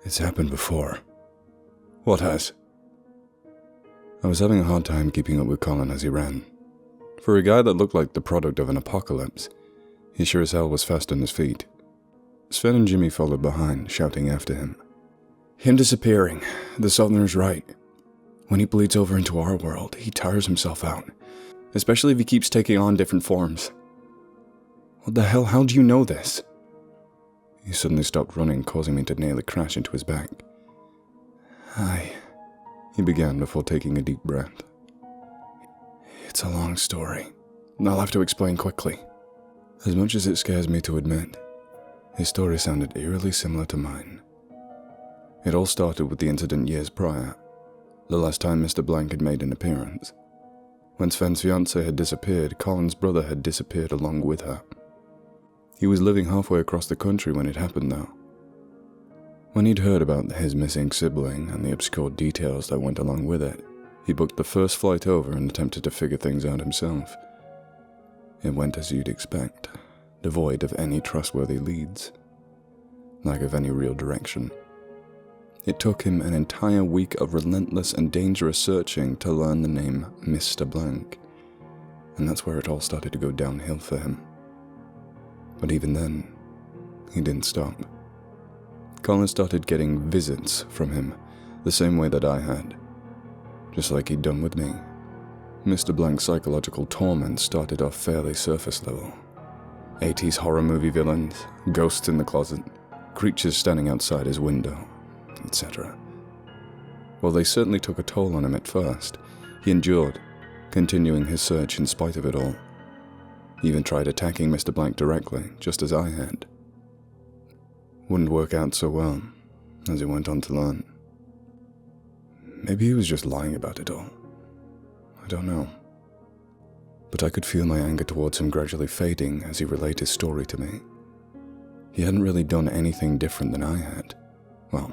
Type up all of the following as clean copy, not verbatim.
It's happened before. What has? I was having a hard time keeping up with Colin as he ran. For a guy that looked like the product of an apocalypse, he sure as hell was fast on his feet. Sven and Jimmy followed behind, shouting after him. Him disappearing. The Southerner's right. When he bleeds over into our world, he tires himself out. Especially if he keeps taking on different forms. What the hell, how do you know this? He suddenly stopped running, causing me to nearly crash into his back. He began before taking a deep breath. It's a long story. I'll have to explain quickly. As much as it scares me to admit, his story sounded eerily similar to mine. It all started with the incident years prior, the last time Mr. Blank had made an appearance. When Sven's fiancée had disappeared, Colin's brother had disappeared along with her. He was living halfway across the country when it happened, though. When he'd heard about his missing sibling and the obscure details that went along with it, he booked the first flight over and attempted to figure things out himself. It went as you'd expect, devoid of any trustworthy leads, lack of any real direction. It took him an entire week of relentless and dangerous searching to learn the name Mr. Blank, and that's where it all started to go downhill for him. But even then, he didn't stop. Colin started getting visits from him, the same way that I had, just like he'd done with me. Mr. Blank's psychological torment started off fairly surface level. 80s horror movie villains, ghosts in the closet, creatures standing outside his window, etc. While they certainly took a toll on him at first, he endured, continuing his search in spite of it all. He even tried attacking Mr. Blank directly, just as I had. Wouldn't work out so well, as he went on to learn. Maybe he was just lying about it all. I don't know. But I could feel my anger towards him gradually fading as he relayed his story to me. He hadn't really done anything different than I had. Well,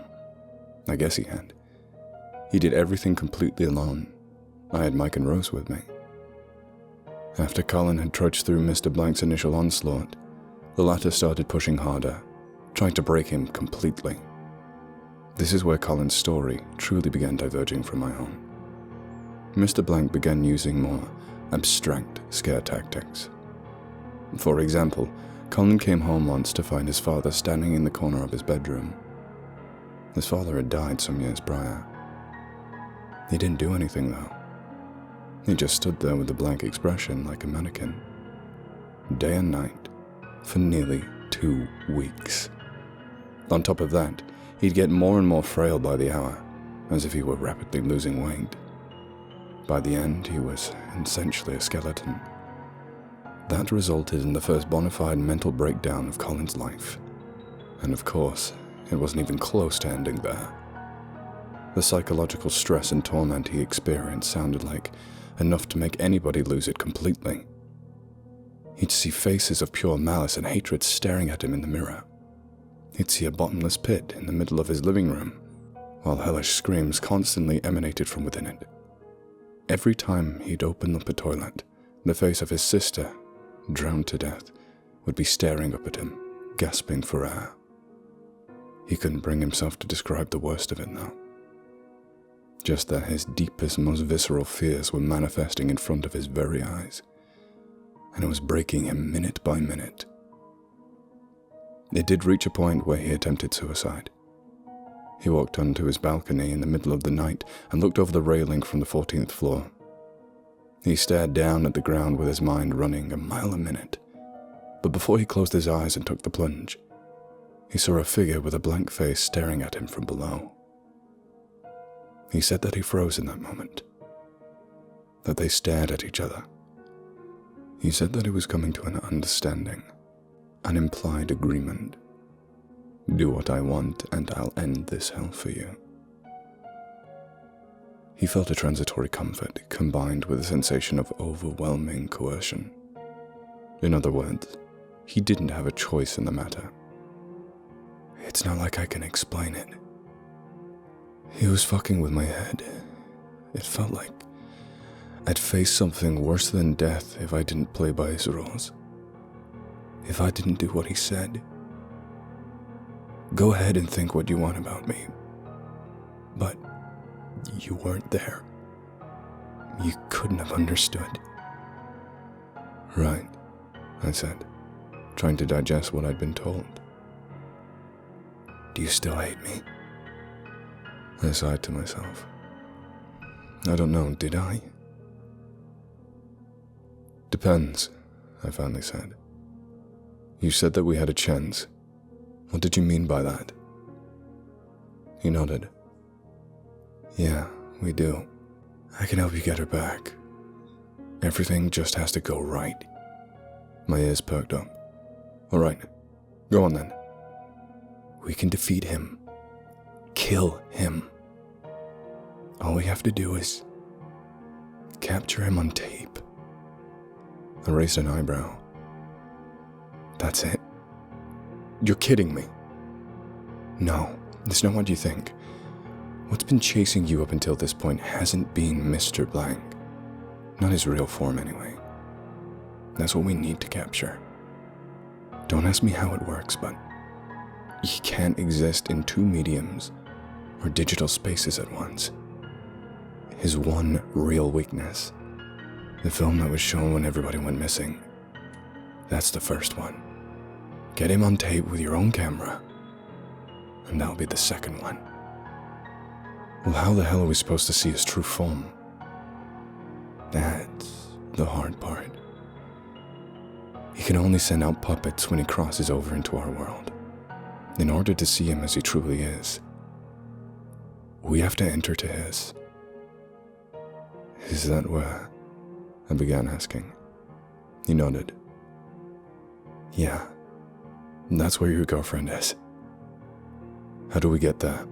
I guess he had. He did everything completely alone. I had Mike and Rose with me. After Colin had trudged through Mr. Blank's initial onslaught, the latter started pushing harder, trying to break him completely. This is where Colin's story truly began diverging from my own. Mr. Blank began using more abstract scare tactics. For example, Colin came home once to find his father standing in the corner of his bedroom. His father had died some years prior. He didn't do anything though. He just stood there with a blank expression like a mannequin, day and night, for nearly 2 weeks. On top of that, he'd get more and more frail by the hour, as if he were rapidly losing weight. By the end, he was essentially a skeleton. That resulted in the first bona fide mental breakdown of Colin's life. And of course, it wasn't even close to ending there. The psychological stress and torment he experienced sounded like enough to make anybody lose it completely. He'd see faces of pure malice and hatred staring at him in the mirror. He'd see a bottomless pit in the middle of his living room, while hellish screams constantly emanated from within it. Every time he'd open up a toilet, the face of his sister, drowned to death, would be staring up at him, gasping for air. He couldn't bring himself to describe the worst of it though. Just that his deepest, most visceral fears were manifesting in front of his very eyes, and it was breaking him minute by minute. It did reach a point where he attempted suicide. He walked onto his balcony in the middle of the night and looked over the railing from the 14th floor. He stared down at the ground with his mind running a mile a minute, but before he closed his eyes and took the plunge, he saw a figure with a blank face staring at him from below. He said that he froze in that moment, that they stared at each other. He said that he was coming to an understanding, an implied agreement. Do what I want and I'll end this hell for you. He felt a transitory comfort combined with a sensation of overwhelming coercion. In other words, he didn't have a choice in the matter. It's not like I can explain it. He was fucking with my head. It felt like I'd face something worse than death if I didn't play by his rules. If I didn't do what he said. Go ahead and think what you want about me. But you weren't there. You couldn't have understood. Right, I said, trying to digest what I'd been told. Do you still hate me? I sighed to myself. I don't know, did I? Depends, I finally said. You said that we had a chance. What did you mean by that? He nodded. Yeah, we do. I can help you get her back. Everything just has to go right. My ears perked up. All right, go on then. We can defeat him. Kill him. All we have to do is capture him on tape. I raised an eyebrow. That's it? You're kidding me. No, it's not what you think. What's been chasing you up until this point hasn't been Mr. Blank. Not his real form, anyway. That's what we need to capture. Don't ask me how it works, but he can't exist in two mediums or digital spaces at once. His one real weakness, the film that was shown when everybody went missing, that's the first one. Get him on tape with your own camera, and that'll be the second one. Well, how the hell are we supposed to see his true form? That's the hard part. He can only send out puppets when he crosses over into our world. In order to see him as he truly is, we have to enter to his. Is that where? I began asking. He nodded. Yeah, that's where your girlfriend is. How do we get there?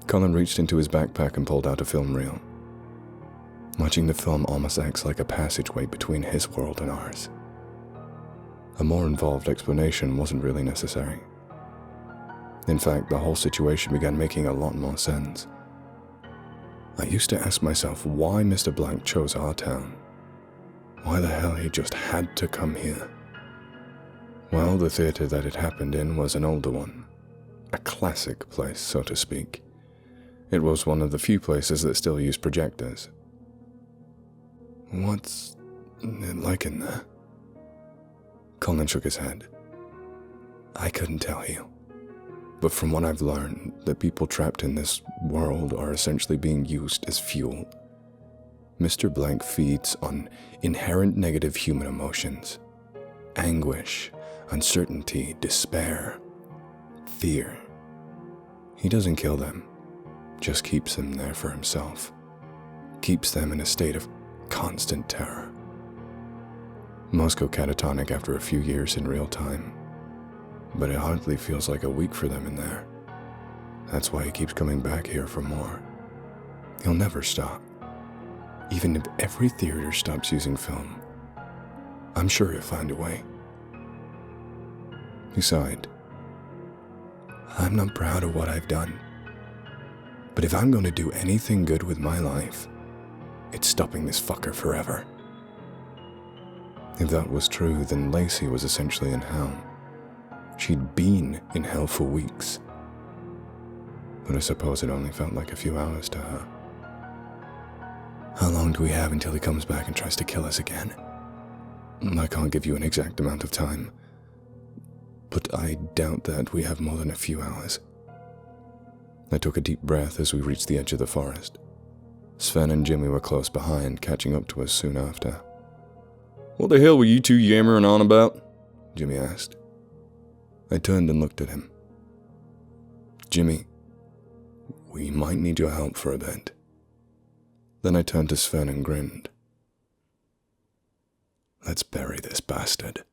Colin reached into his backpack and pulled out a film reel. Watching the film almost acts like a passageway between his world and ours. A more involved explanation wasn't really necessary. In fact, the whole situation began making a lot more sense. I used to ask myself why Mr. Blank chose our town. Why the hell he just had to come here. Well, the theater that it happened in was an older one. A classic place, so to speak. It was one of the few places that still used projectors. What's it like in there? Colin shook his head. I couldn't tell you. But from what I've learned, the people trapped in this world are essentially being used as fuel. Mr. Blank feeds on inherent negative human emotions. Anguish, uncertainty, despair, fear. He doesn't kill them, just keeps them there for himself. Keeps them in a state of constant terror. Most go catatonic after a few years in real time, but it hardly feels like a week for them in there. That's why he keeps coming back here for more. He'll never stop. Even if every theater stops using film, I'm sure he'll find a way. He sighed. I'm not proud of what I've done, but if I'm going to do anything good with my life, it's stopping this fucker forever. If that was true, then Lacey was essentially in hell. She'd been in hell for weeks. But I suppose it only felt like a few hours to her. How long do we have until he comes back and tries to kill us again? I can't give you an exact amount of time, but I doubt that we have more than a few hours. I took a deep breath as we reached the edge of the forest. Sven and Jimmy were close behind, catching up to us soon after. What the hell were you two yammering on about? Jimmy asked. I turned and looked at him. Jimmy, we might need your help for a bit. Then I turned to Sven and grinned. Let's bury this bastard.